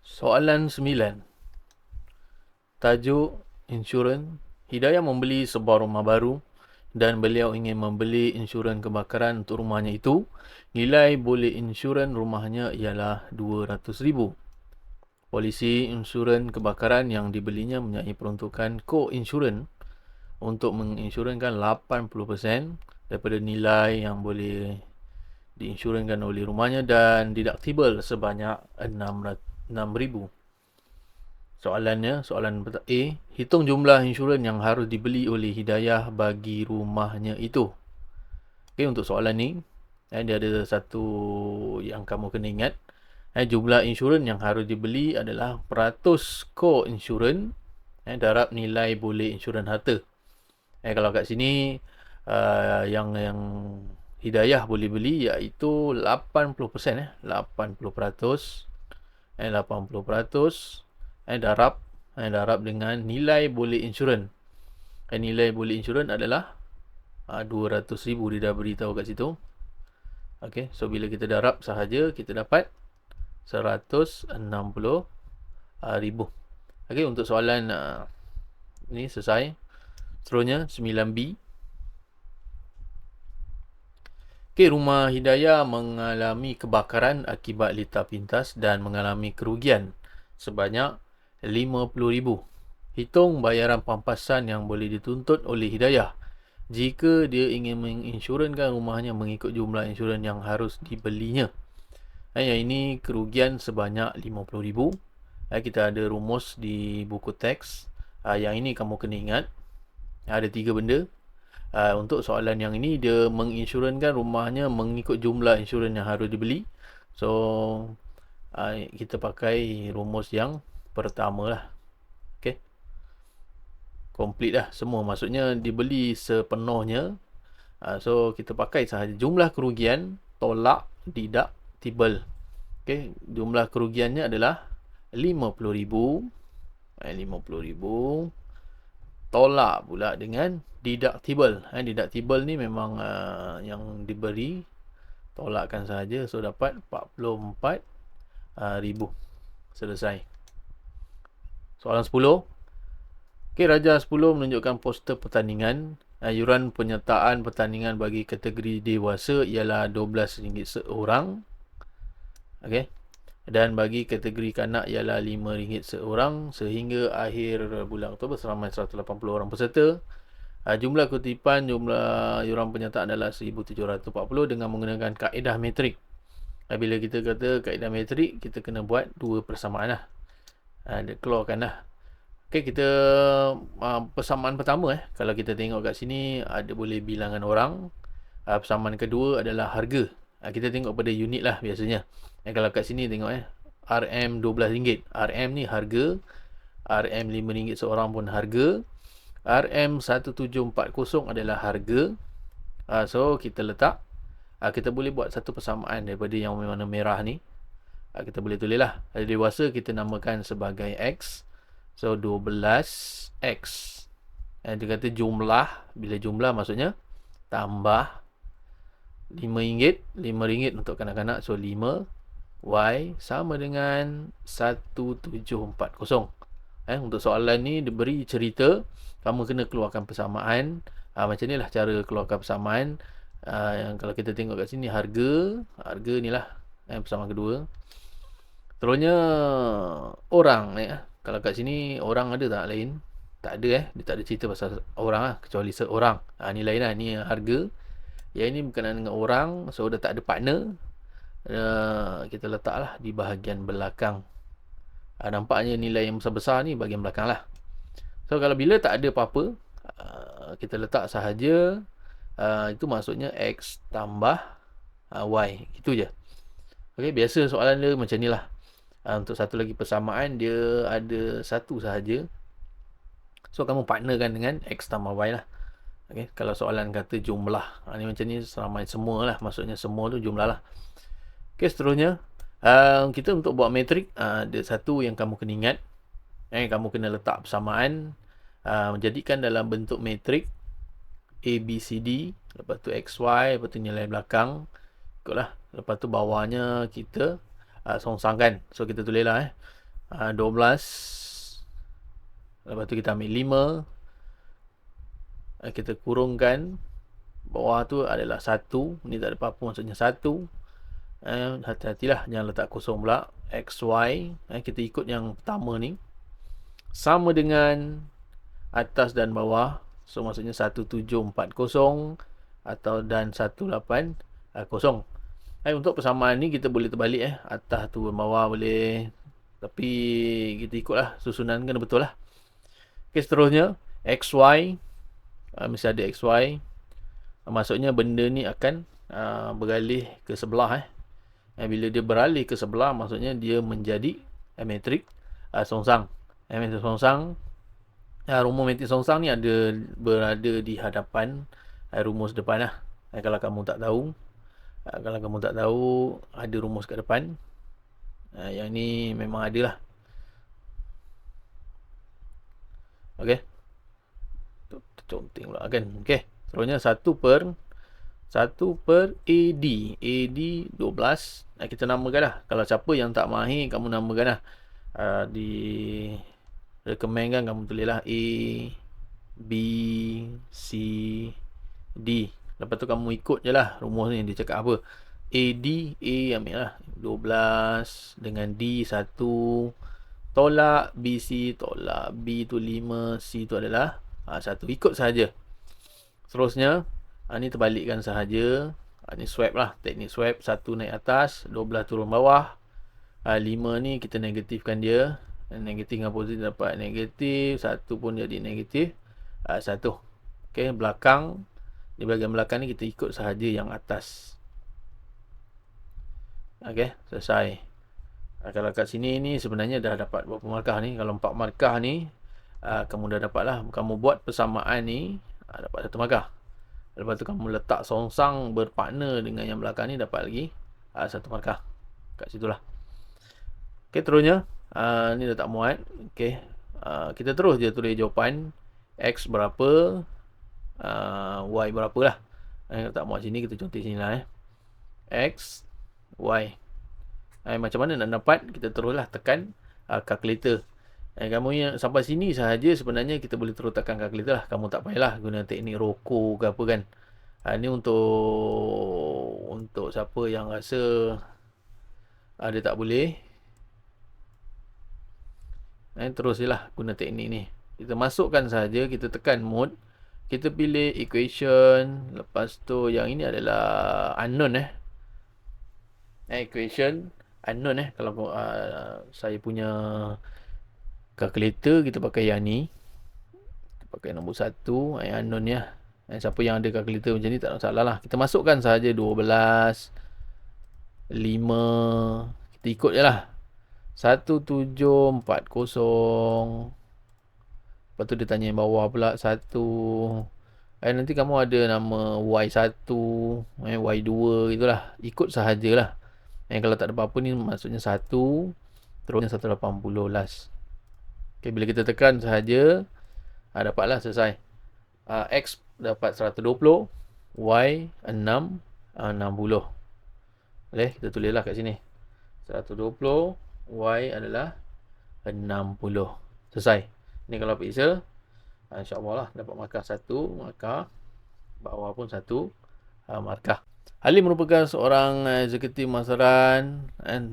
Soalan 9. Tajuk insurans. Hidayah membeli sebuah rumah baru dan beliau ingin membeli insurans kebakaran untuk rumahnya itu. Nilai boleh insurans rumahnya ialah RM200,000. Polisi insurans kebakaran yang dibelinya mempunyai peruntukan co-insurans untuk menginsurансkan 80% daripada nilai yang boleh diinsurансkan oleh rumahnya dan deductible sebanyak RM6,000. Soalannya, soalan A, hitung jumlah insurans yang harus dibeli oleh Hidayah bagi rumahnya itu. Okay, untuk soalan ni, dia ada satu yang kamu kena ingat. Jumlah insurans yang harus dibeli adalah peratus co-insurans darab nilai boleh insurans harta. Kalau kat sini, yang Hidayah boleh beli iaitu 80%. 80%. 80% darab dengan nilai boleh insurans. Nilai boleh insurans adalah RM200,000, dia dah beritahu kat situ. Okay, so bila kita darab sahaja, kita dapat RM160,000. Okay, untuk soalan ni selesai. Seterusnya 9B. Okay, rumah Hidayah mengalami kebakaran akibat litar pintas dan mengalami kerugian sebanyak RM50,000. Hitung bayaran pampasan yang boleh dituntut oleh Hidayah jika dia ingin menginsurансkan rumahnya mengikut jumlah insurans yang harus dibelinya. Yang ini kerugian sebanyak RM50,000. Kita ada rumus di buku teks. Yang ini kamu kena ingat. Ada 3 benda. Untuk soalan yang ini, dia menginsurансkan rumahnya mengikut jumlah insurans yang harus dibeli. So, kita pakai rumus yang pertama lah. Okay, complete dah semua. Maksudnya dibeli sepenuhnya. So, kita pakai sahaja jumlah kerugian tolak deductible. Okay, jumlah kerugiannya adalah RM50,000. RM50,000 tolak pula dengan deductible. Deductible ni memang yang diberi, tolakkan saja. So, dapat RM44,000. Selesai. Soalan 10. Okay, Raja 10 menunjukkan poster pertandingan. Yuran penyertaan pertandingan bagi kategori dewasa ialah RM12 seorang. Okay. Dan bagi kategori kanak ialah RM5 seorang. Sehingga akhir bulan Oktober seramai 180 orang peserta. Jumlah kutipan, jumlah yuran penyertaan adalah 1,740 dengan menggunakan kaedah metrik. Bila kita kata kaedah metrik, kita kena buat dua persamaan lah. Keluarkan lah. Okay, kita persamaan pertama kalau kita tengok kat sini ada boleh bilangan orang. Persamaan kedua adalah harga. Kita tengok pada unit lah biasanya. Kalau kat sini tengok RM RM12. RM ni harga. RM RM5 seorang pun harga. RM1740 adalah harga. So kita letak, kita boleh buat satu persamaan daripada yang warna merah ni. Kita boleh tulis lah. Dewasa kita namakan sebagai X. So 12X. Dia kata jumlah. Bila jumlah maksudnya tambah RM5. RM5 untuk kanak-kanak. So 5 Y sama dengan 1740. Untuk soalan ni diberi cerita, kamu kena keluarkan persamaan. Macam ni lah cara keluarkan persamaan. Yang kalau kita tengok kat sini harga ni lah persamaan kedua. Terusnya orang kalau kat sini orang ada tak lain? Tak ada dia tak ada cerita pasal orang kecuali seorang. Ni lain lah, ni harga. Yang ini berkenaan dengan orang. So dah tak ada partner. Kita letaklah di bahagian belakang. Nampaknya nilai yang besar-besar ni bahagian belakang lah. So kalau bila tak ada apa-apa, kita letak sahaja. Itu maksudnya X tambah Y. Itu je. Okay, biasa soalan dia macam ni lah. Untuk satu lagi persamaan, dia ada satu sahaja. So kamu partnerkan dengan X tambah Y lah. Okay, kalau soalan kata jumlah, ni macam ni seramai semua lah. Maksudnya semua tu jumlah lah. Okay, seterusnya kita untuk buat metrik, ada satu yang kamu kena ingat. Kamu kena letak persamaan, jadikan dalam bentuk metrik A, B, C, D. Lepas tu X, Y. Lepas tu nilai belakang. Ikutlah. Lepas tu bawahnya kita songsangkan. So kita tulis lah 12. Lepas tu kita ambil 5. Kita kurungkan. Bawah tu adalah 1. Ni tak ada apa-apa, maksudnya 1. Hati-hatilah, jangan letak kosong pula. XY. Kita ikut yang pertama ni. Sama dengan atas dan bawah. So maksudnya 1740 atau dan 180. Untuk persamaan ni kita boleh terbalik atas turun bawah boleh. Tapi kita ikutlah susunan kena betul lah. Okey, seterusnya XY. Mesti ada XY. Maksudnya benda ni akan beralih ke sebelah. Bila dia beralih ke sebelah, maksudnya dia menjadi metrik songsang. Metrik songsang. Rumus metrik songsang ni berada di hadapan rumus depan lah. Kalau kamu tak tahu, ada rumus kat depan. Yang ni memang ada lah. Okey. Terconting pula kan. Okey. Seterusnya 1 per AD. AD 12. Kita namakan lah. Kalau siapa yang tak mahir, kamu namakan lah. Di recommend kan kamu tulis lah A, B, C, D. Lepas tu kamu ikut je lah rumus ni dia cakap apa. AD, A ambil lah 12 dengan D 1. Tolak BC, tolak B tu 5, C tu adalah 1. Ikut sahaja. Seterusnya ni terbalikkan sahaja. Ni swap lah, teknik swap. 1 naik atas, 12 turun bawah. 5 ni kita negatifkan dia. Negatif dengan positif dapat negatif. 1 pun jadi negatif 1. Okey, belakang. Di bahagian belakang ni kita ikut sahaja yang atas. Okey, selesai. Kalau kat sini ni sebenarnya dah dapat berapa markah ni. Kalau 4 markah ni kamu dah dapat lah. Kamu buat persamaan ni dapat 1 markah. Lepas tu kamu letak songsang berpartner dengan yang belakang ni, dapat lagi 1 markah. Kat situ lah. Okey, terusnya ni dah tak muat. Okey, kita terus je tulis jawapan. X berapa, Y berapa lah. Kalau tak muat sini, kita contoh sini lah. X, Y. Macam mana nak dapat? Kita teruslah tekan calculator. Kamu yang sampai sini sahaja sebenarnya kita boleh terus tekan calculator lah. Kamu tak payahlah guna teknik roko ke apa kan. Ni untuk siapa yang rasa dia tak boleh. Terus je lah guna teknik ni. Kita masukkan sahaja, kita tekan mode. Kita pilih equation. Lepas tu yang ini adalah unknown equation unknown kalau saya punya calculator kita pakai yang ni. Kita pakai nombor 1 unknown ya. Siapa yang ada calculator macam ni tak ada masalah lah. Kita masukkan sahaja 12 5. Kita ikut je lah 1740. Lepas tu dia tanya yang bawah pula 1. Nanti kamu ada nama Y1 Y2 gitulah. Ikut sahajalah. Kalau tak ada apa-apa ni maksudnya 1. Terusnya 180 last. Okay, bila kita tekan sahaja dapatlah selesai. X dapat 120, Y 60. Boleh kita tulislah kat sini 120, Y adalah 60. Selesai. Ni kalau periksa insya-Allah lah dapat markah 1, markah bawah pun 1 markah. Halim merupakan seorang eksekutif pemasaran.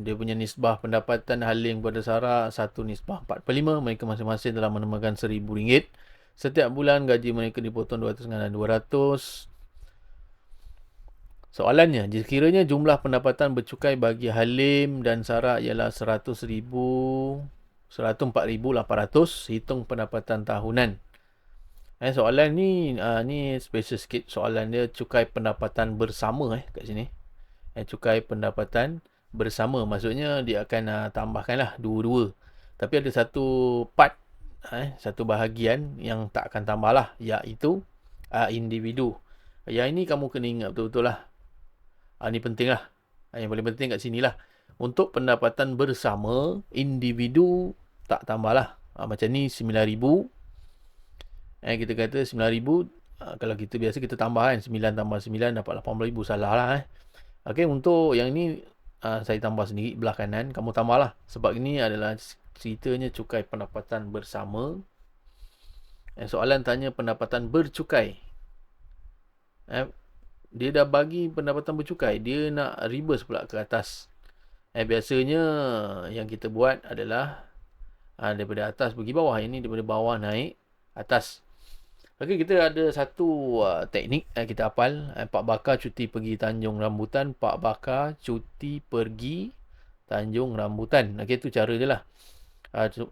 Dia punya nisbah pendapatan Halim kepada Sarah 1 nisbah 4/5. Mereka masing-masing telah menemukan RM1,000. Setiap bulan gaji mereka dipotong 200 dan 200. Soalannya, sekiranya jumlah pendapatan bercukai bagi Halim dan Sarah ialah 104,800, hitung pendapatan tahunan. Soalan ni special sikit. Soalan dia cukai pendapatan bersama kat sini. Cukai pendapatan bersama. Maksudnya dia akan tambahkanlah dua-dua. Tapi ada satu part, satu bahagian yang tak akan tambah lah, iaitu individu. Yang ini kamu kena ingat betul-betul lah. Ini penting lah. Yang paling penting kat sini lah. Untuk pendapatan bersama, individu tak tambah lah. Macam ni 9,000. Kita kata 9,000. Kalau kita biasa kita tambah 9 tambah 9 dapat 18,000. Salah lah. Okey, untuk yang ini saya tambah sendiri belah kanan. Kamu tambah lah. Sebab ini adalah ceritanya cukai pendapatan bersama. Soalan tanya pendapatan bercukai. Dia dah bagi pendapatan bercukai, dia nak reverse pula ke atas. Biasanya yang kita buat adalah daripada atas pergi bawah. Ini daripada bawah naik atas. Okey, kita ada satu teknik kita hafal. Pak Bakar cuti pergi Tanjung Rambutan. Pak Bakar cuti pergi Tanjung Rambutan. Okey, tu cara je lah.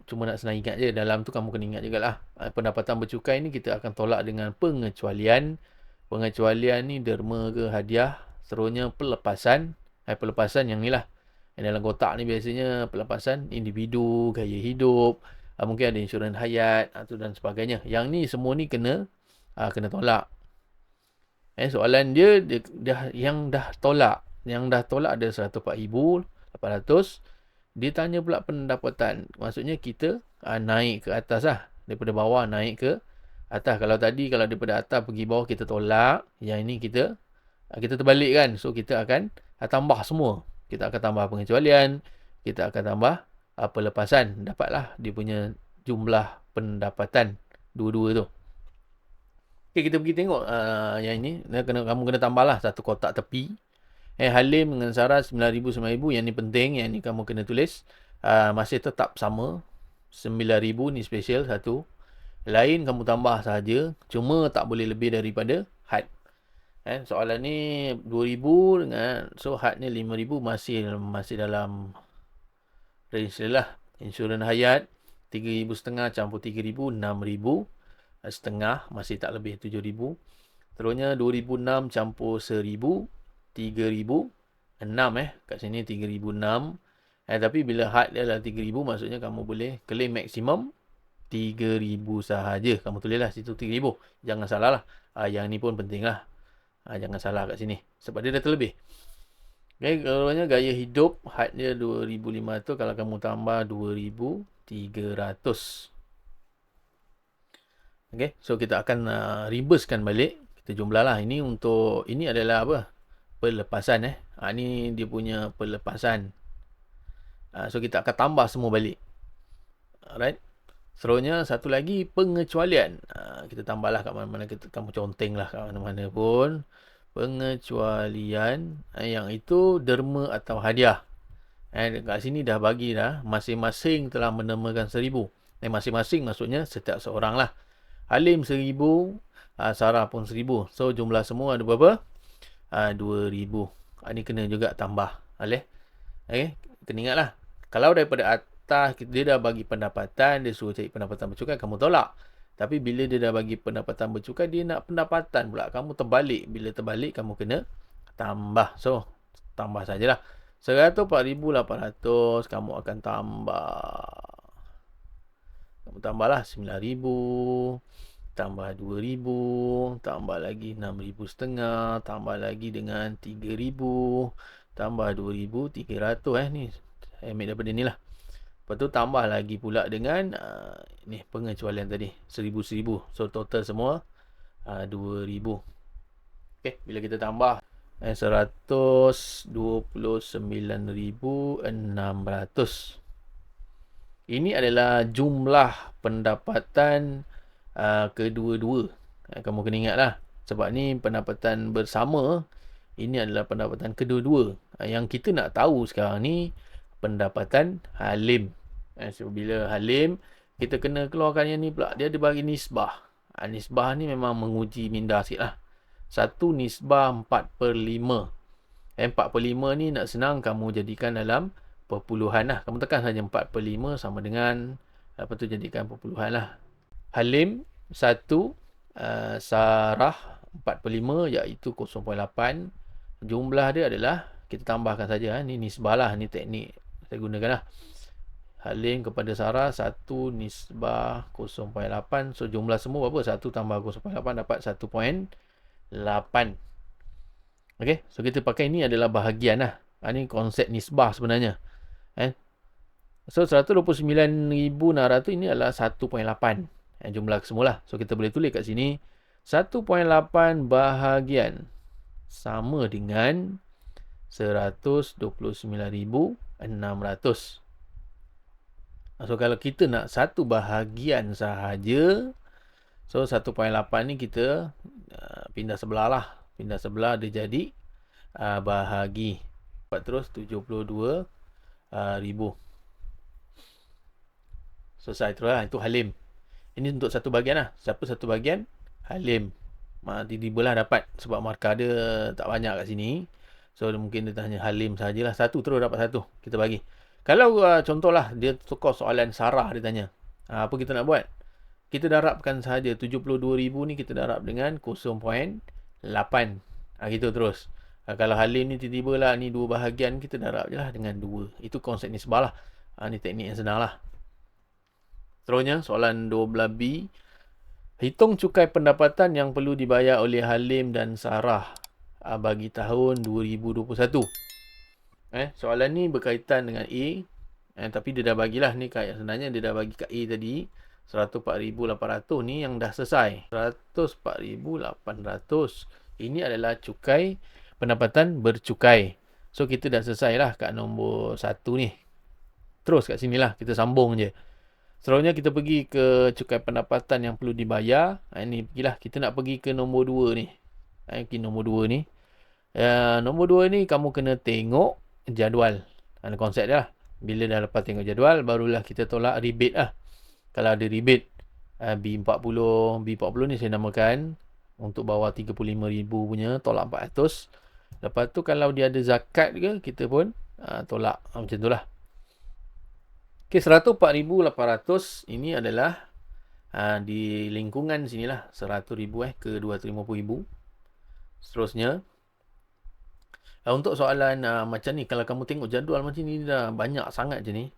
Cuma nak senang ingat je. Dalam tu kamu kena ingat jugalah. Pendapatan bercukai ni kita akan tolak dengan pengecualian. Pengecualian ni derma ke hadiah. Seterusnya pelepasan. Pelepasan yang ni lah. Dalam kotak ni biasanya pelepasan individu, gaya hidup, mungkin ada insurans hayat dan sebagainya. Yang ni semua ni kena tolak. Soalan dia yang dah tolak ada 104,800. Dia tanya pula pendapatan. Maksudnya kita naik ke atas lah. Daripada bawah naik ke atas. Kalau daripada atas pergi bawah kita tolak. Yang ini kita terbalik kan. So kita akan tambah semua. Kita akan tambah pengecualian. Kita akan tambah pelepasan. Dapatlah dia punya jumlah pendapatan. Dua-dua tu. Okay, kita pergi tengok yang ini. Kamu kena tambah lah satu kotak tepi. Halim dengan Sarah 9,000, 9,000. Yang ni penting. Yang ni kamu kena tulis. Masih tetap sama. 9,000 ni special satu. Lain kamu tambah sahaja. Cuma tak boleh lebih daripada had. Soalan ni 2,000 dengan had ni 5,000 masih dalam range lah. Insurans hayat 3,500 campur 3,000 6,000 setengah masih tak lebih 7,000. Terusnya 2,006 campur 1,000 3,006 kat sini 3,006. Tapi bila had dia adalah 3,000 maksudnya kamu boleh claim maksimum 3,000 sahaja. Kamu tulislah situ 3,000. Jangan salah lah. Yang ni pun penting lah. Jangan salah kat sini. Sebab dia dah terlebih. Okay, kalau gaya hidup, had dia 2,500. Kalau kamu tambah 2,300. Okay, so kita akan reversekan balik. Kita jumlah lah. Ini adalah apa? Pelepasan. Ini dia punya pelepasan. So kita akan tambah semua balik. Alright. Seterusnya satu lagi pengecualian. Kita tambahlah kat mana-mana kamu conteng lah kat mana-mana pun. Pengecualian yang itu derma atau hadiah. Kat sini dah bagi dah. Masing-masing telah mendermakan 1,000. Masing-masing maksudnya setiap seorang lah. Halim 1,000. Sarah pun 1,000. So jumlah semua ada berapa? 2,000. Ini kena juga tambah. Okay? Kena ingat lah. Kalau daripada dia dah bagi pendapatan, dia suruh cari pendapatan bercukai, kamu tolak. Tapi bila dia dah bagi pendapatan bercukai, dia nak pendapatan pula. Kamu terbalik. Bila terbalik, kamu kena tambah. So, tambah sajalah. 104,800, kamu akan tambah. Kamu tambahlah 9,000. Tambah 2,000. Tambah lagi 6,000 setengah. Tambah lagi dengan 3,000. Tambah 2,300. Ni, saya ambil daripada ni lah. Lepas tu tambah lagi pula dengan ni pengecualian tadi 1,000. So total semua 2,000. Okay, bila kita tambah 129,600. Ini adalah jumlah pendapatan kedua-dua. Kamu kena ingat lah. Sebab ni pendapatan bersama. Ini adalah pendapatan kedua-dua. Yang kita nak tahu sekarang ni pendapatan Halim. So, bila Halim, kita kena keluarkan yang ni pula. Dia ada bagi nisbah. Nisbah ni memang menguji minda sikit lah. Satu nisbah 4/5. 4/5 ni nak senang kamu jadikan dalam perpuluhan lah. Kamu tekan saja 4/5 sama dengan, lepas tu jadikan perpuluhan lah. Halim 1, Sarah 4/5 iaitu 0.8. Jumlah dia adalah, kita tambahkan saja. Ni nisbah lah. Ni teknik saya gunakan lah. Halim kepada Sarah 1 nisbah 0.8. So jumlah semua berapa? 1 tambah 0.8 dapat 1.8. Okay, so kita pakai ni adalah bahagian lah. Ni konsep nisbah sebenarnya. So 129,600 ini adalah 1.8. Jumlah semula. So kita boleh tulis kat sini 1.8 bahagian sama dengan 129,600. So kalau kita nak satu bahagian sahaja, so 1.8 ni kita pindah sebelah lah. Pindah sebelah dia jadi bahagi. Terus 72,000. Selesai terus lah. Itu halim. Ini untuk satu bahagian lah. Siapa satu bahagian? Halim. Tiba-tiba lah dapat. Sebab markah dia tak banyak kat sini. So mungkin dia tanya halim sajalah. Satu terus dapat satu. Kita bagi. Kalau contohlah dia tukar soalan sarah dia tanya. Apa kita nak buat? Kita darabkan sahaja 72,000 ni kita darab dengan 0.8. Gitu terus. Kalau halim ni tiba-tiba lah ni dua bahagian, kita darab je lah dengan 2. Itu konsep nisbah lah. Ni teknik yang senang lah. Seterusnya soalan 12B. Hitung cukai pendapatan yang perlu dibayar oleh Halim dan Sarah bagi tahun 2021. Soalan ni berkaitan dengan A. Tapi dia dah bagilah ni sebenarnya dia dah bagi kat A tadi. 104,800 ni yang dah selesai. 104,800. Ini adalah cukai pendapatan bercukai. So kita dah selesai lah kat nombor 1 ni. Terus kat sini lah. Kita sambung je. Seterusnya kita pergi ke cukai pendapatan yang perlu dibayar. Ini pergilah. Kita nak pergi ke nombor 2 ni. Pergi nombor 2 ni. Nombor 2 ni kamu kena tengok jadual. Konsep dia lah. Bila dah lepas tengok jadual, barulah kita tolak rebate lah. Kalau ada rebate B40 ni saya namakan untuk bawah 35,000 punya tolak 400. Lepas tu kalau dia ada zakat ke, kita pun tolak macam tu lah. Okay, 104,800 ini adalah di lingkungan sinilah 100,000 ke 250,000. Seterusnya untuk soalan macam ni, kalau kamu tengok jadual macam ni dah banyak sangat je ni.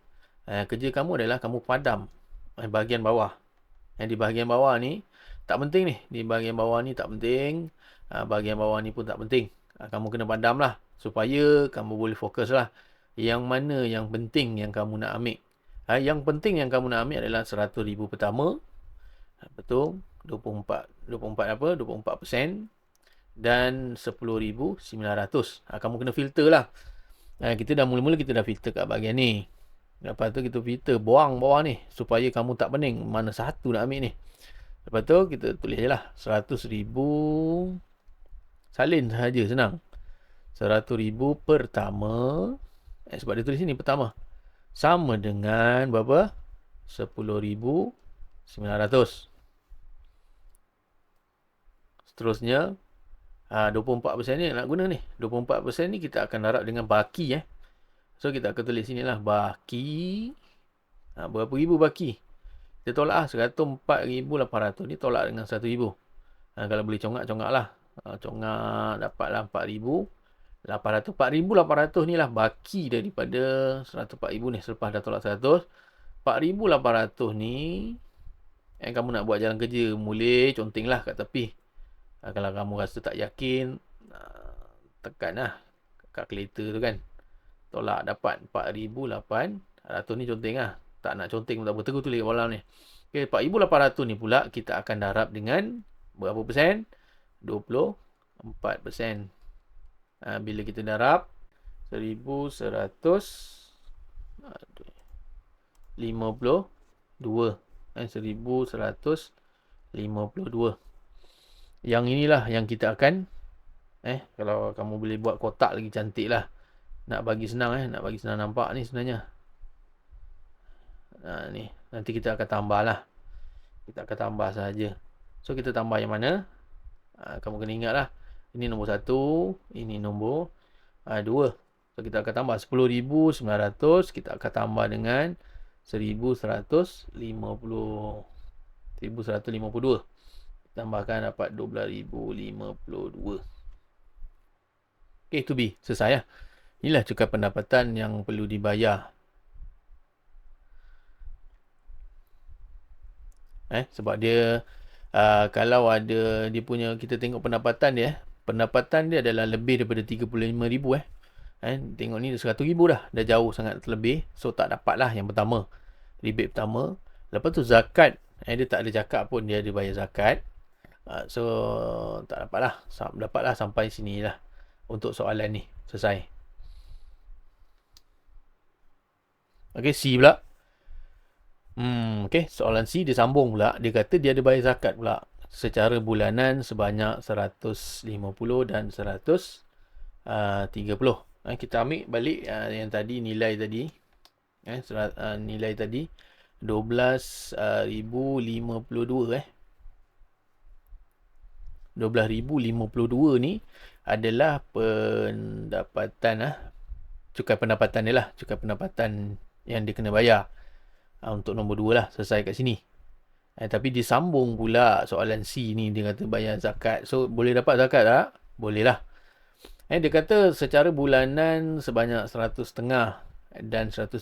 Kerja kamu adalah kamu padam bahagian bawah. Di bahagian bawah ni tak penting ni. Di bahagian bawah ni tak penting. Bahagian bawah ni pun tak penting. Kamu kena padam lah supaya kamu boleh fokus lah. Yang mana yang penting yang kamu nak ambil. Yang penting yang kamu nak ambil adalah 100,000 pertama. Betul. 24% dan 10,900. Kamu kena filter lah. Kita dah mula-mula kita dah filter kat bahagian ni. Lepas tu kita filter buang bawah ni supaya kamu tak pening mana satu nak ambil ni. Lepas tu kita tulis je lah 100,000 salin sahaja, senang. 100,000 pertama. Sebab dia tulis sini pertama. Sama dengan berapa? 10,900. Seterusnya 24% ni nak guna ni. 24% ni kita akan darab dengan baki. So kita akan tulis sini lah baki. Berapa ribu baki? Kita tolak lah 104,800 ni tolak dengan 1,000. Kalau boleh congak-congak lah. Congak dapatlah 4,800. 4,800 ni lah baki daripada 104,000 ni. Selepas dah tolak 100. 4,800 ni kamu nak buat jalan kerja, boleh conteng lah kat tepi. Kalau kamu rasa tak yakin, tekan lah kalkulator tu kan. Tolak dapat 4,800 ni conteng lah. Tak nak conteng pun tak apa. Teguh tulis kat bawah ni. Okay, 4,800 ni pula kita akan darab dengan berapa persen? 24%. Bila kita darab 1,152. 1,152. Yang inilah yang kita akan kalau kamu boleh buat kotak lagi cantik lah. Nak bagi senang nak bagi senang nampak ni sebenarnya. Ni nanti kita akan tambah lah. Kita akan tambah saja. So kita tambah yang mana? Kamu kena ingat lah. Ini nombor 1, ini nombor 2. So kita akan tambah 10,900, kita akan tambah dengan 1,152. Tambahkan dapat 12,052. Okay, itu B. Selesai lah. Inilah cukai pendapatan yang perlu dibayar. Sebab dia kalau ada dia punya, kita tengok pendapatan dia. Pendapatan dia adalah lebih daripada 35,000 tengok ni 100,000 dah. Dah jauh sangat terlebih. So tak dapat lah yang pertama. Rebate pertama. Lepas tu zakat. Dia tak ada cakap pun dia ada bayar zakat. So tak dapat lah. Dapat lah sampai sini lah. Untuk soalan ni. Selesai. Okay, C pula. Okey, soalan C dia sambung pula. Dia kata dia ada bayar zakat pula secara bulanan sebanyak 150 dan 130. Kita ambil balik yang tadi nilai tadi. Nilai tadi 12,052 12,052 ni adalah pendapatan cukai pendapatan dia lah, cukai pendapatan yang dia kena bayar. Untuk nombor 2 lah, selesai kat sini. Tapi disambung pula soalan C ni, dia kata bayar zakat. So boleh dapat zakat tak? Boleh lah. Dia kata secara bulanan sebanyak 100,5 dan 130.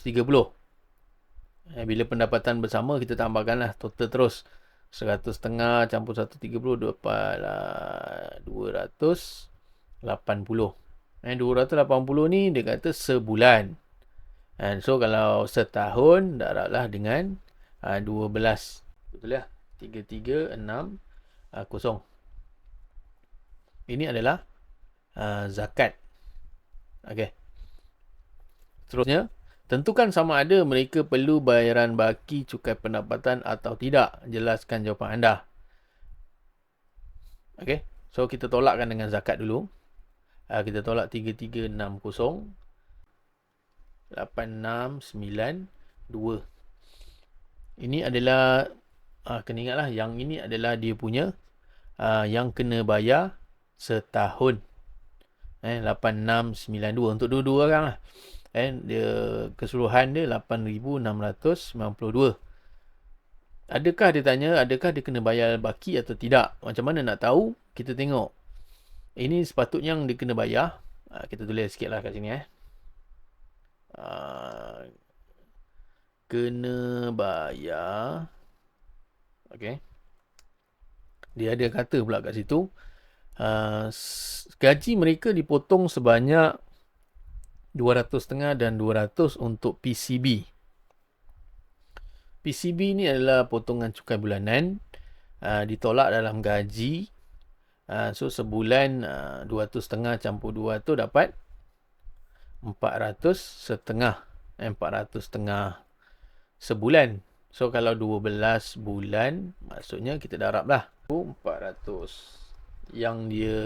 Bila pendapatan bersama, kita tambahkanlah total terus. 100,5 campur 130 dapatlah 280. 280 ni dia kata sebulan. So kalau setahun darablah dengan 12. Betul ya? 3360. Ini adalah zakat. Okey. Seterusnya, tentukan sama ada mereka perlu bayaran baki cukai pendapatan atau tidak. Jelaskan jawapan anda. Okey. So kita tolakkan dengan zakat dulu. Kita tolak 3360. 8692. Ini adalah kena ingatlah, yang ini adalah dia punya yang kena bayar setahun. 8692 untuk dua-dua orang lah. Dia keseluruhan dia 8692. Adakah dia tanya, adakah dia kena bayar baki atau tidak? Macam mana nak tahu? Kita tengok. Ini sepatutnya yang dia kena bayar. Kita tulis sikit lah kat sini. Kena bayar. Okey. Dia ada kata pula kat situ. Gaji mereka dipotong sebanyak 200,5 dan 200 untuk PCB. PCB ni adalah potongan cukai bulanan. Ditolak dalam gaji. So sebulan 200,5 campur 200 dapat 400,5. 400,5 sebulan. So kalau 12 bulan, maksudnya kita darab lah 400. Yang dia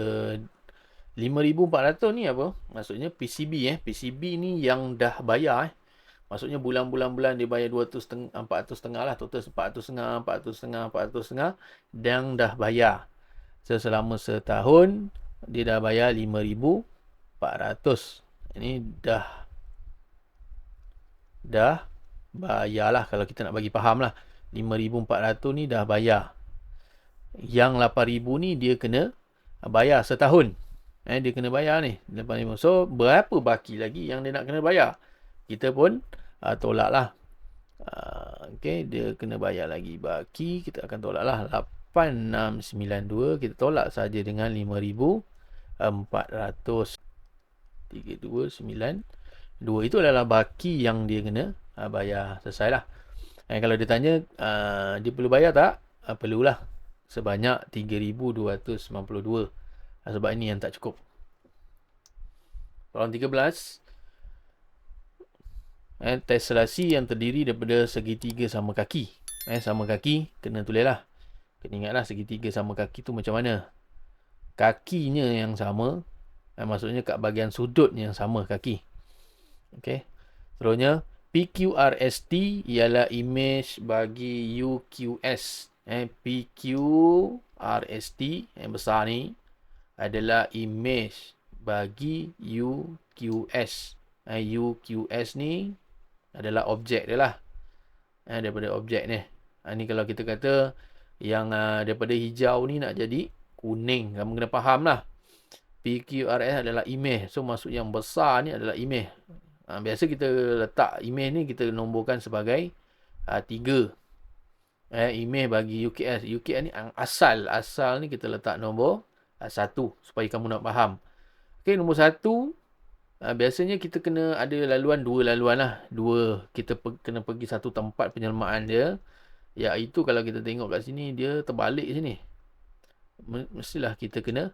5,400 ni apa? Maksudnya PCB. PCB ni yang dah bayar. Maksudnya bulan-bulan dia bayar 400,5 lah. Total 400,5, 400,5, 400,5. Dan dah bayar. So selama setahun, dia dah bayar 5,400. Ini dah bayar lah, kalau kita nak bagi faham lah. 5,400 ni dah bayar. Yang 8,000 ni dia kena bayar setahun. Dia kena bayar ni 8,000. So berapa baki lagi yang dia nak kena bayar? Kita pun tolak lah. Okay, dia kena bayar lagi baki. Kita akan tolak lah 8692. Kita tolak saja dengan 5,400. 3292. Itu adalah baki yang dia kena bayar. Selesai lah. Kalau dia tanya dia perlu bayar tak? Perlulah. Sebanyak 3,292. Sebab ini yang tak cukup. Soalan 13. Tesselasi yang terdiri daripada segitiga sama kaki. Sama kaki kena tulis lah. Kena ingatlah segitiga sama kaki tu macam mana. Kakinya yang sama. Maksudnya kat bahagian sudut yang sama kaki. Okey. Seterusnya, PQRST ialah imej bagi UQS. PQRST yang besar ni adalah imej bagi UQS. UQS ni adalah objek dia lah. Daripada objek ni. Ni kalau kita kata yang daripada hijau ni nak jadi kuning. Kamu kena faham lah. PQRS adalah imej. So maksud yang besar ni adalah imej. Biasa kita letak imej ni kita nomborkan sebagai 3. Imej bagi UQS. UQS ni asal. Asal ni kita letak nombor 1 supaya kamu nak faham. Okey, nombor 1. Biasanya kita kena ada laluan 2 laluan lah. 2. Kita kena pergi satu tempat penyelmaan dia. Iaitu kalau kita tengok kat sini dia terbalik sini. Mestilah kita kena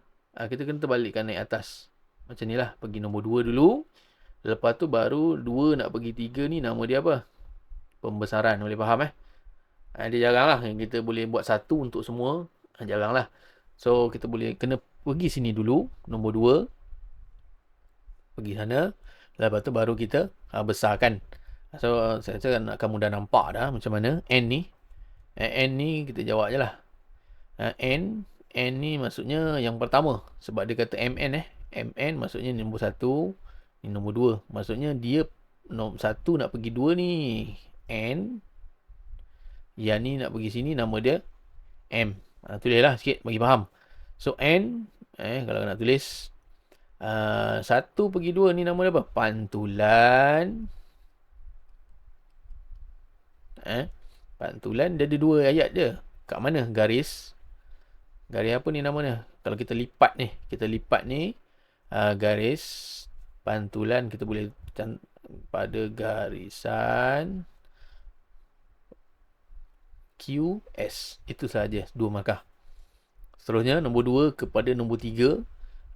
terbalikkan naik atas. Macam ni lah. Pergi nombor 2 dulu. Lepas tu baru 2 nak pergi 3 ni nama dia apa? Pembesaran. Boleh faham Dia jarang lah kita boleh buat satu untuk semua. Jarang lah. So kita boleh kena pergi sini dulu. Nombor 2. Pergi sana. Lepas tu baru kita besarkan. So saya rasa akan mudah nampak dah macam mana N ni. N ni kita jawab je lah. N ni maksudnya yang pertama. Sebab dia kata MN MN maksudnya nombor 1. Ni nombor 2. Maksudnya dia nombor 1 nak pergi 2 ni N. Yang ni nak pergi sini nama dia M. Tulislah sikit bagi faham. So N kalau nak tulis 1 pergi 2 ni nama dia apa? Pantulan. Pantulan dia ada 2 ayat je. Kat mana? Garis apa ni namanya? Kalau kita lipat ni garis pantulan kita boleh pada garisan QS. Itu sahaja 2 markah. Seterusnya nombor 2 kepada nombor 3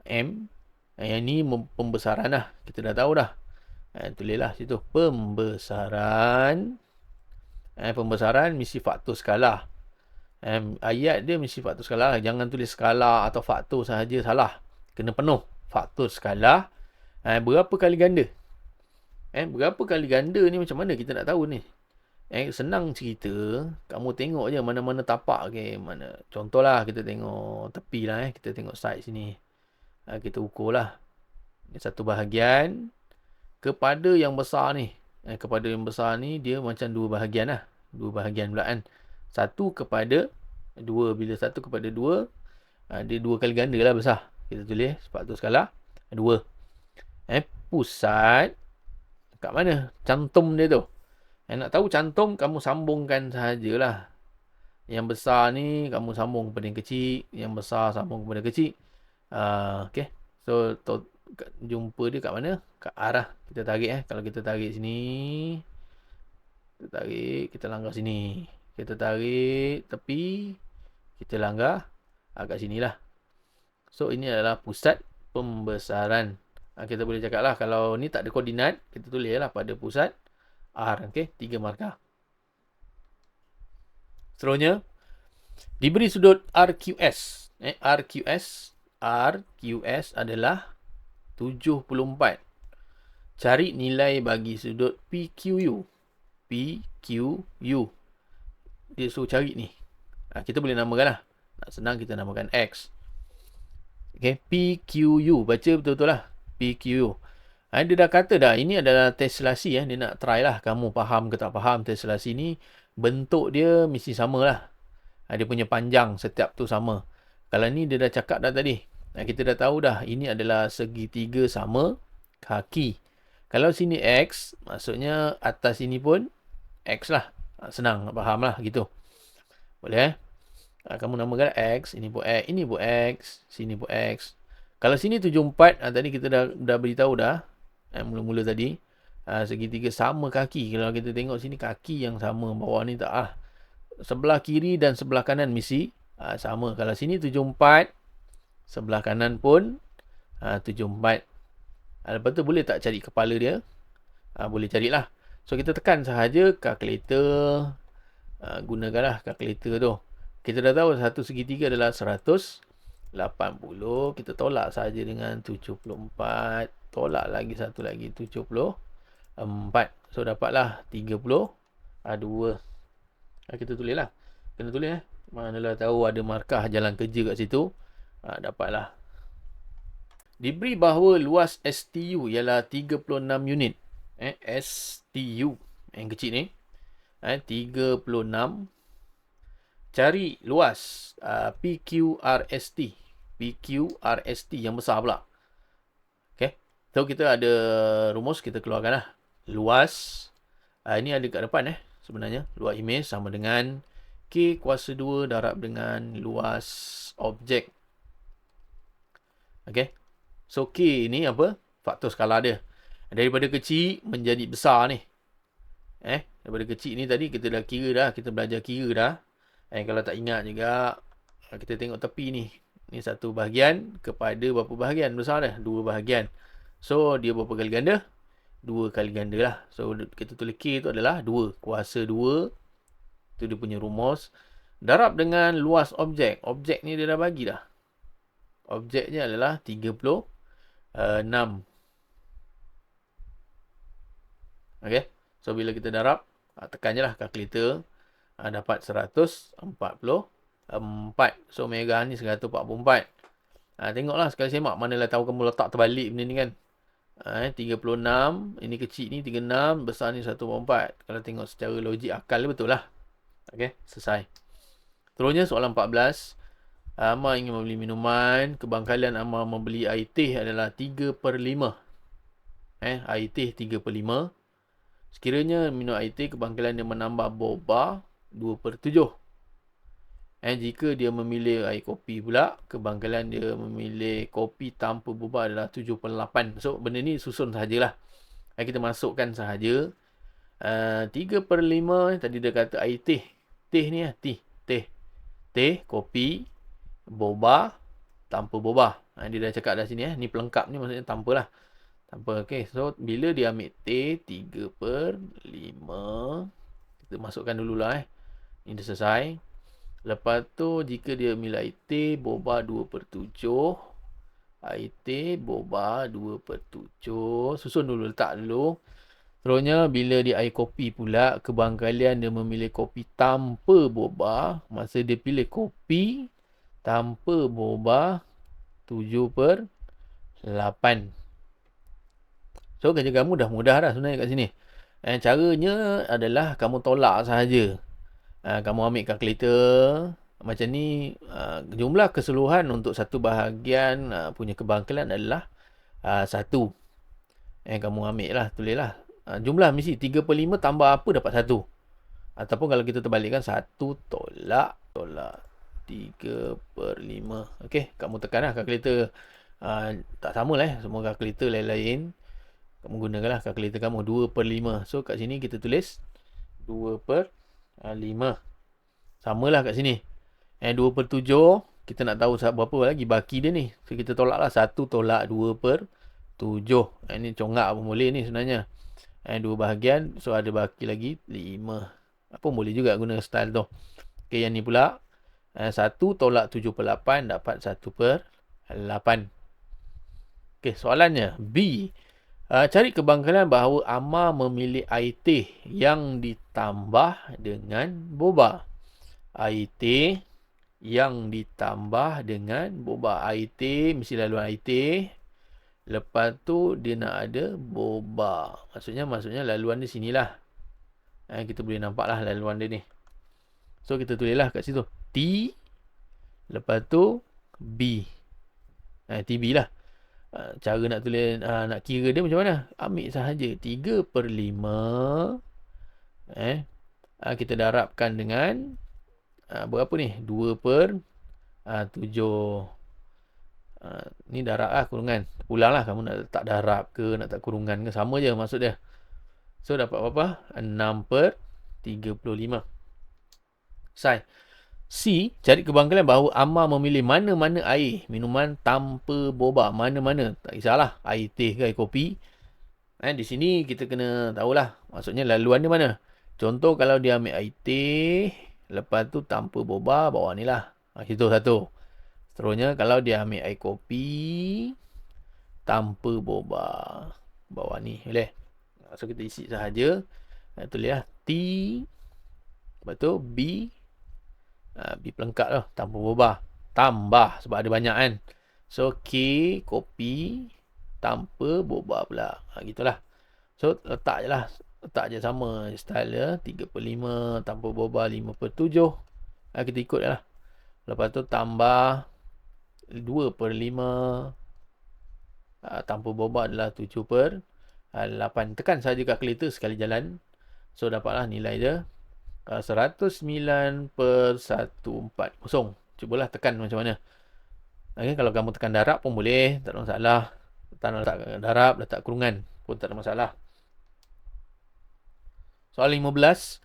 M. Yang ni pembesaran lah. Kita dah tahu dah. Tulislah situ pembesaran. Pembesaran mesti faktor skala. Ayat dia mesti faktor skala. Jangan tulis skala atau faktor sahaja, salah. Kena penuh. Faktor skala. Berapa kali ganda? Berapa kali ganda ni macam mana kita nak tahu ni? Senang cerita. Kamu tengok je mana-mana tapak ke mana. Contohlah kita tengok tepi lah. Kita tengok side sini. Kita ukur lah. Ini satu bahagian. Kepada yang besar ni. Kepada yang besar ni dia macam 2 bahagian lah. 2 bahagian pula kan. 1 kepada 2. Bila 1 kepada 2. Dia 2 kali ganda lah besar. Kita tulis faktor skala 2. Pusat. Kat mana? Cantum dia tu. Nak tahu cantum, kamu sambungkan sahajalah. Yang besar ni, kamu sambung kepada yang kecil. Yang besar sambung kepada kecil. Okay. So, jumpa dia kat mana? Kat arah. Kita tarik. Kalau kita tarik sini. Kita tarik. Kita langgar sini. Kita tarik tepi. Kita langgar kat sinilah. So, ini adalah pusat pembesaran. Kita boleh cakap lah. Kalau ni tak ada koordinat, kita tulis lah pada pusat R. Okay, 3 markah. Seterusnya, diberi sudut RQS. RQS adalah 74. Cari nilai bagi sudut PQU. Dia suruh cari ni. Kita boleh namakan lah. Nak senang kita namakan X. Okay, PQU. Baca betul-betul lah. PQU. Dia dah kata dah, ini adalah tesselasi. Dia nak try lah. Kamu faham ke tak faham tesselasi ni. Bentuk dia mesti sama lah. Dia punya panjang setiap tu sama. Kalau ni dia dah cakap dah tadi. Kita dah tahu dah. Ini adalah segitiga sama kaki. Kalau sini X, maksudnya atas sini pun X lah. Senang nak faham lah gitu. Boleh kamu namakan X. Ini pun X. Ini pun X. Sini pun X. Kalau sini 74. Tadi kita dah beritahu dah. Mula-mula tadi. Segitiga sama kaki. Kalau kita tengok sini kaki yang sama. Bawah ni tak lah. Sebelah kiri dan sebelah kanan mesti sama. Kalau sini 74. Sebelah kanan pun 74. Lepas tu boleh tak cari kepala dia? Boleh carilah. So kita tekan sahaja kalkulator. Gunakanlah kalkulator tu. Kita dah tahu satu segitiga adalah 180. Kita tolak sahaja dengan 74. Tolak lagi satu lagi 74. So dapatlah 32. Kita tulis lah. Kena tulis Manalah tahu ada markah jalan kerja kat situ. Dapatlah. Diberi bahawa luas STU ialah 36 unit. STU yang kecil ni 36. Cari luas PQRST. PQRST yang besar pula. Okay. So kita ada rumus, kita keluarkan lah. Luas ini ada kat depan sebenarnya. Luas imej sama dengan K kuasa 2 darab dengan luas objek. Okay. So K ni apa? Faktor skala dia. Daripada kecil menjadi besar ni. Daripada kecil ni tadi kita dah kira dah. Kita belajar kira dah. Kalau tak ingat juga, kita tengok tepi ni. Ni satu bahagian kepada berapa bahagian besar dah? 2 bahagian. So dia berapa kali ganda? 2 kali ganda lah. So kita tulis K tu adalah 2. Kuasa 2 Itu dia punya rumus. Darab dengan luas objek. Objek ni dia dah bagi dah. Objeknya adalah 36. Okay. So, bila kita darab, tekan je lah kalkulator. Dapat 144. So, Omega ni 144. Tengoklah sekali semak. Manalah tahu kamu letak terbalik benda ni kan. 36. Ini kecil ni 36. Besar ni 144. Kalau tengok secara logik akal betul lah. Okay. Selesai. Terusnya soalan 14. Amar ingin membeli minuman. Kebangkalan Amar membeli air teh adalah 3/5. Air teh 3/5. Sekiranya minum air teh, kebangkalan dia menambah boba 2/7. Jika dia memilih air kopi pula, kebangkalan dia memilih kopi tanpa boba adalah 7/8. So, benda ni susun sahajalah. Kita masukkan sahaja. 3/5 tadi dia kata air teh. Teh ni lah. Teh, kopi, boba, tanpa boba. Dia dah cakap dah sini. Ni pelengkap ni maksudnya tanpa lah. Tanpa. Okay. So, bila dia ambil teh 3/5. Kita masukkan dululah. Ni dah selesai. Lepas tu, jika dia ambil air teh, boba 2/7. Air teh, boba 2/7. Susun dulu, letak dulu. Terusnya, bila dia air kopi pula, kebangkalian dia memilih kopi tanpa boba. Masa dia pilih kopi tanpa boba, 7/8. So, kerja kamu dah mudah dah sebenarnya kat sini. Caranya adalah kamu tolak sahaja. Kamu ambil kalkulator. Macam ni, jumlah keseluruhan untuk satu bahagian punya kebangkalan adalah 1. Kamu ambil lah, tulis lah. Jumlah mesti 3/5 tambah apa dapat 1. Ataupun kalau kita terbalikkan 1 tolak 3/5. Okey, kamu tekan lah kalkulator. Tak sama lah. Semua kalkulator lain-lain. Kamu gunakanlah kalkulator kamu 2/5. So, kat sini kita tulis 2/5. Samalah kat sini. 2/7. Kita nak tahu berapa lagi baki dia ni. So, kita tolak lah. 1 tolak 2/7. Ini congak pun boleh ni sebenarnya. 2 bahagian. So, ada baki lagi 5. Apa boleh juga guna style tu. Okay, yang ni pula. 1 tolak 7/8 dapat 1/8. Okay, soalannya. B. Cari kebangkalan bahawa Amar memilih air teh yang ditambah dengan boba. Air teh yang ditambah dengan boba. Air teh, mesti laluan air teh. Lepas tu, dia nak ada boba. Maksudnya laluan di sinilah. Kita boleh nampak lah laluan dia ni. So, kita tulislah kat situ. T. Lepas tu, B. TB lah. Cara nak tulis, nak kira dia macam mana? Ambil sahaja 3/5. Kita darabkan dengan berapa ni? 2/7. Ni darab lah kurungan. Ulang lah kamu nak letak darab ke, nak letak kurungan ke, sama je maksud dia. So, dapat berapa? 6/35. Selesai. C. Cari kebangkalan bahawa Amar memilih mana-mana air minuman tanpa boba. Mana-mana. Tak kisahlah. Air teh ke air kopi. Di sini kita kena tahulah. Maksudnya laluan dia mana. Contoh kalau dia ambil air teh. Lepas tu tanpa boba. Bawah ni lah. Situ satu. Seterusnya kalau dia ambil air kopi. Tanpa boba. Bawah ni. Boleh. So kita isi sahaja. Tulis lah. T. Lepas tu B. B pelengkap lah. Tanpa boba. Tambah. Sebab ada banyak kan. So, K. Kopi. Tanpa boba pula. Gitulah. So, letak je lah. Letak je sama style dia. 3/5. Tanpa boba 5/7. Kita ikut je lah. Lepas tu tambah 2/5. Tanpa boba adalah 7/8. Tekan saja kalkulator sekali jalan. So, dapatlah nilai dia. 109/140. Cubalah tekan macam mana. Okay, kalau kamu tekan darab pun boleh. Tak ada masalah. Letak darab, letak kurungan pun tak ada masalah. Soal 15.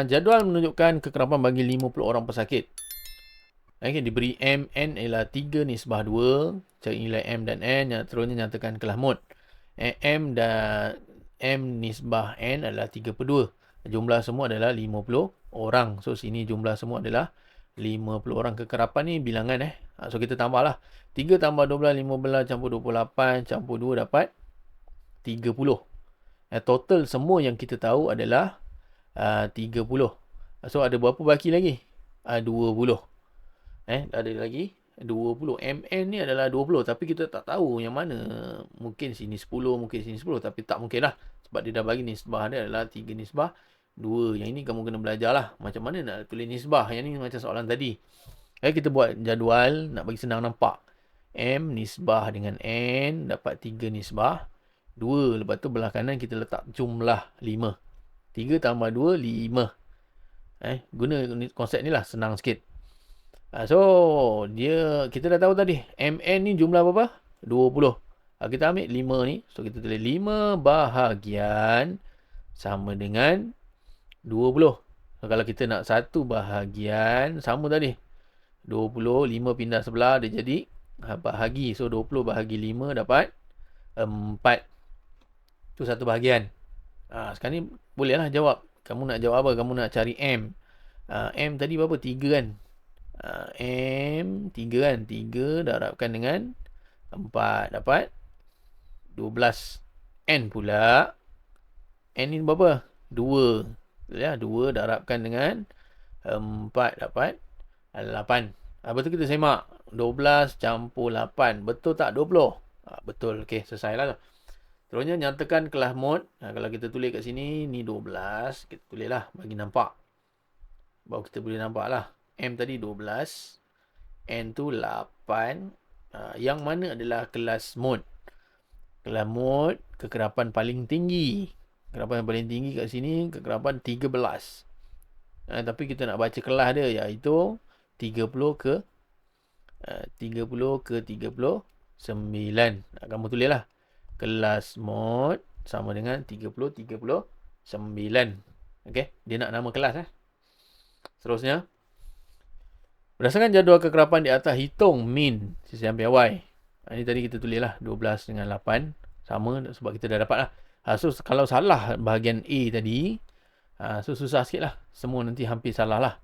Jadual menunjukkan kekerapan bagi 50 orang pesakit. Okay, diberi M, N ialah 3/2. Cari nilai M dan N. Yang terusnya nyatakan kelah mod. M dan M nisbah N adalah 3/2. Jumlah semua adalah 50 orang. So sini jumlah semua adalah 50 orang. Kekerapan ni bilangan So kita tambahlah. 3 tambah 12, 15 campur 28 campur 2 dapat 30. Total semua yang kita tahu adalah 30. So ada berapa baki lagi? 20. Ada lagi 20. MN ni adalah 20. Tapi kita tak tahu yang mana. Mungkin sini 10, mungkin sini 10. Tapi tak mungkin lah. Sebab dia dah bagi nisbah dia adalah 3 nisbah 2. Yang ini kamu kena belajar lah. Macam mana nak tulis nisbah. Yang ni macam soalan tadi. Kita buat jadual. Nak bagi senang nampak. M nisbah dengan N. Dapat 3 nisbah 2. Lepas tu belah kanan kita letak jumlah 5. 3 tambah 2, 5. Guna konsep ni lah. Senang sikit. So, kita dah tahu tadi. MN ni jumlah berapa? 20. Kita ambil 5 ni. So, kita tulis 5 bahagian sama dengan 20. So, kalau kita nak 1 bahagian sama tadi. 20, 5 pindah sebelah dia jadi bahagi. So, 20 bahagi 5 dapat 4. Tu 1 bahagian. Sekarang ni bolehlah jawab. Kamu nak jawab apa? Kamu nak cari M. M tadi berapa? 3 kan? M 3 kan? 3 darabkan dengan 4 dapat 12. N pula. N ni berapa? 2. Ya, 2 darabkan dengan 4 dapat 8. Betul kita semak. 12 campur 8. Betul tak 20? Betul. Okey, selesai lah. Terusnya nyatakan kelas mod. Kalau kita tulis kat sini, ni 12. Kita tulis lah bagi nampak. Baru kita boleh nampak lah. M tadi 12. N tu 8. Yang mana adalah kelas mod? Kelas mod kekerapan paling tinggi. Kekerapan yang paling tinggi kat sini kekerapan 13. Tapi kita nak baca kelas dia iaitu 30 ke 39. Kamu tulis lah. Kelas mod sama dengan 30, 39. Okey, dia nak nama kelas Seterusnya. Berdasarkan jadual kekerapan di atas, hitung min sisi ampere Y. Ini tadi kita tulis lah 12 dengan 8. Sama sebab kita dah dapat lah. So kalau salah bahagian A tadi, so susah sikit lah. Semua nanti hampir salah lah.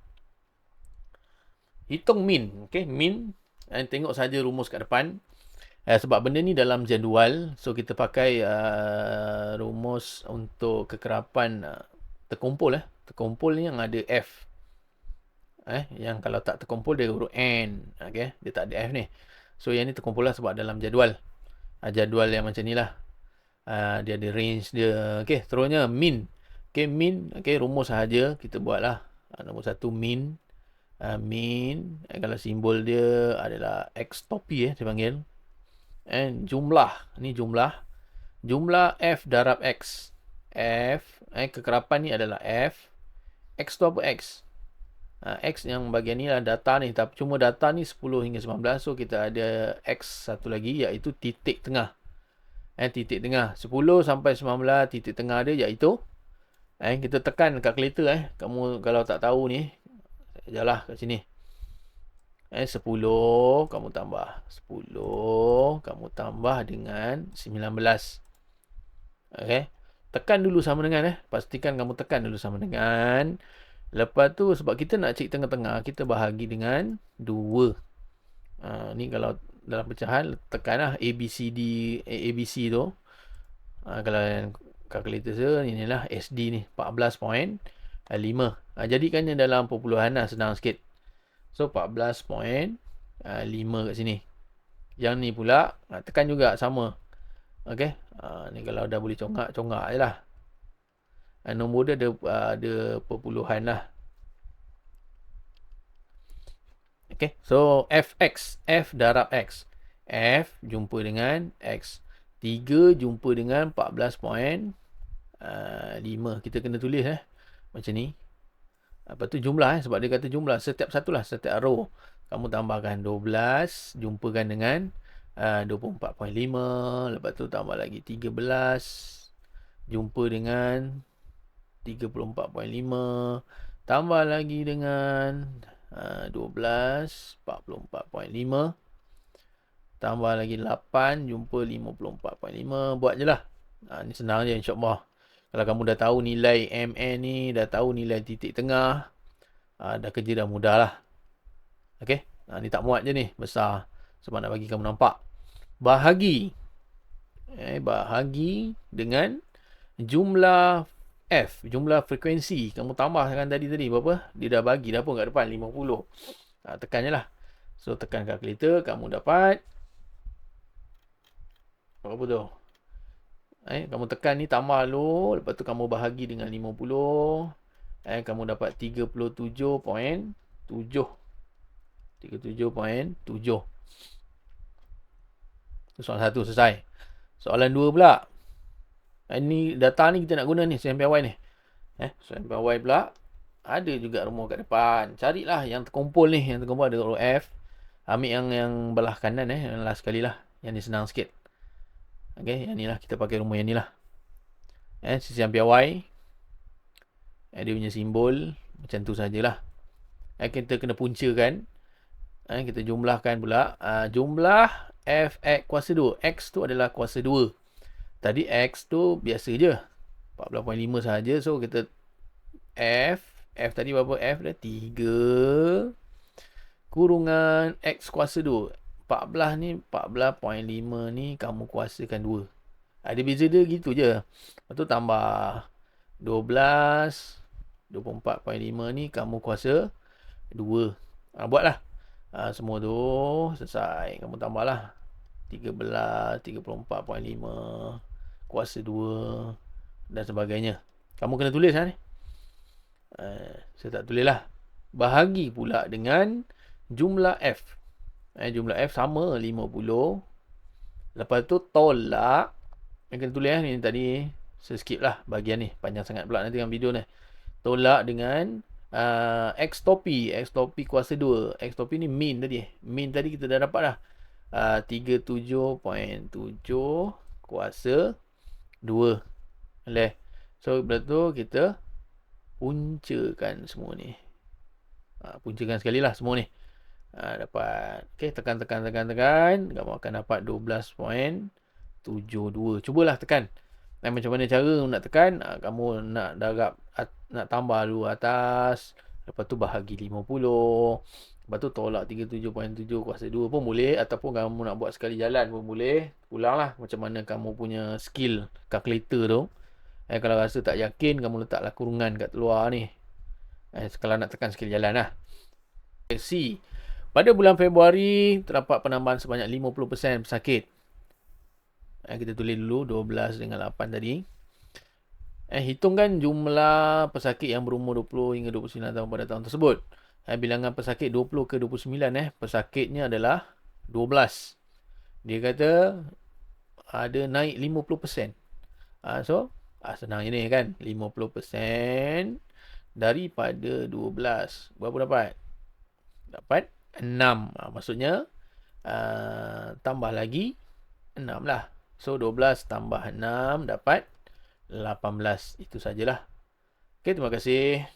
Hitung min. Okay, min. Tengok saja rumus kat depan. Sebab benda ni dalam jadual. So kita pakai rumus untuk kekerapan terkumpul. Terkumpul ni yang ada F. Yang kalau tak terkumpul dia huruf N. Okay? Dia tak ada F ni. So yang ni terkumpul lah sebab dalam jadual. Jadual yang macam ni lah. Dia ada range dia. Okay, terusnya min. Okay, min. Okay, rumus sahaja kita buat lah. Nombor 1 min. Min. Kalau simbol dia adalah X topi dia panggil. And jumlah. Ni jumlah. Jumlah F darab X. F. Kekerapan ni adalah F. X tu apa X? X yang bagian ni lah data ni. Tapi cuma data ni 10 hingga 19. So kita ada X satu lagi iaitu titik tengah. Titik tengah. 10 sampai 19 titik tengah dia iaitu. Kita tekan kalkulator. Kamu kalau tak tahu ni. Jalah kat sini. 10 kamu tambah. 10 kamu tambah dengan 19. Okay. Tekan dulu sama dengan. Pastikan kamu tekan dulu sama dengan. Lepas tu sebab kita nak cek tengah-tengah, kita bahagi dengan 2. Ni kalau dalam pecahan, tekanlah ABC tu. Kalau kalkulator saya, ni lah SD ni, 14.5. Jadikannya dalam perpuluhan lah, senang sikit. So, 14.5 kat sini. Yang ni pula, tekan juga sama. Okay. Ni kalau dah boleh congak je lah. Nombor dia ada perpuluhan lah. Okay. So, Fx. F darab X. F jumpa dengan X. 3 jumpa dengan 14.5. Kita kena tulis macam ni. Lepas tu jumlah sebab dia kata jumlah. Setiap satu lah. Setiap row. Kamu tambahkan 12. Jumpakan dengan 24.5. Lepas tu tambah lagi 13. Jumpa dengan 34.5 tambah lagi dengan 12 44.5 tambah lagi 8 jumpa 54.5. Buat je lah. Ni senang je insyaAllah. Kalau kamu dah tahu nilai MN ni, dah tahu nilai titik tengah, Dah kerja dah mudah lah. Okey. Ni tak muat je ni. Besar. Sebab nak bagi kamu nampak. Bahagi. Bahagi dengan jumlah F. Jumlah frekuensi. Kamu tambahkan tadi berapa? Dia dah bagi dah pun kat depan. 50. Tekan je lah. So tekan kalkulator. Kamu dapat. Berapa tu? Kamu tekan ni tambah dulu. Lepas tu kamu bahagi dengan 50. Kamu dapat 37.7. 37.7. Soalan 1 selesai. Soalan 2 pula. Ni data ni kita nak guna ni. SMPY ni. SMPY pula. Ada juga rumus kat depan. Carilah yang terkumpul ni. Yang terkumpul ada huruf F. Ambil yang belah kanan. Yang last sekali lah. Yang ni senang sikit. Okay. Yang ni lah. Kita pakai rumus yang ni lah. SMPY. Dia punya simbol. Macam tu sajalah. Kita kena puncakan. Kita jumlahkan pula. Jumlah Fx kuasa 2. X tu adalah kuasa 2. Tadi X tu biasa je. 14.5 sahaja. So kita F tadi berapa? F dah 3 kurungan X kuasa 2. 14 ni 14.5 ni kamu kuasakan 2. Ada beza dia gitu je. Lepas tu tambah 12. 24.5 ni kamu kuasa 2. Buatlah. Semua tu selesai. Kamu tambahlah 13, 34.5 kuasa 2 dan sebagainya. Kamu kena tulis ni. Saya tak tulis lah. Bahagi pula dengan jumlah F. Jumlah F sama 50. Lepas tu tolak. Yang kena tulis ni tadi. Saya skip lah bahagian ni. Panjang sangat pula nanti dalam video ni. Tolak dengan X topi. X topi kuasa 2. X topi ni min tadi. Min tadi kita dah dapat dah. 37.7 kuasa 2. Boleh. So, lepas tu kita puncakan semua ni. Puncakan sekali lah semua ni. Dapat. Okay, tekan. Kamu akan dapat 12.72. Cubalah tekan. Macam mana cara nak tekan? Kamu nak darab, nak tambah dulu atas. Lepas tu bahagi 50. Lepas tu tolak 37.7 kuasa 2 pun boleh. Ataupun kamu nak buat sekali jalan pun boleh. Ulanglah macam mana kamu punya skill kalkulator tu. Kalau rasa tak yakin, kamu letaklah kurungan kat luar ni. Kalau nak tekan sekali jalan lah. C. Pada bulan Februari, terdapat penambahan sebanyak 50% pesakit. Kita tulis dulu 12 dengan 8 tadi. Hitungkan jumlah pesakit yang berumur 20 hingga 29 tahun pada tahun tersebut. Bilangan pesakit 20 ke 29. Pesakitnya adalah 12. Dia kata ada naik 50%. So, senang je ni kan. 50% daripada 12. Berapa dapat? Dapat 6. Maksudnya, tambah lagi 6 lah. So, 12 tambah 6 dapat 18. Itu sajalah. Okay, terima kasih.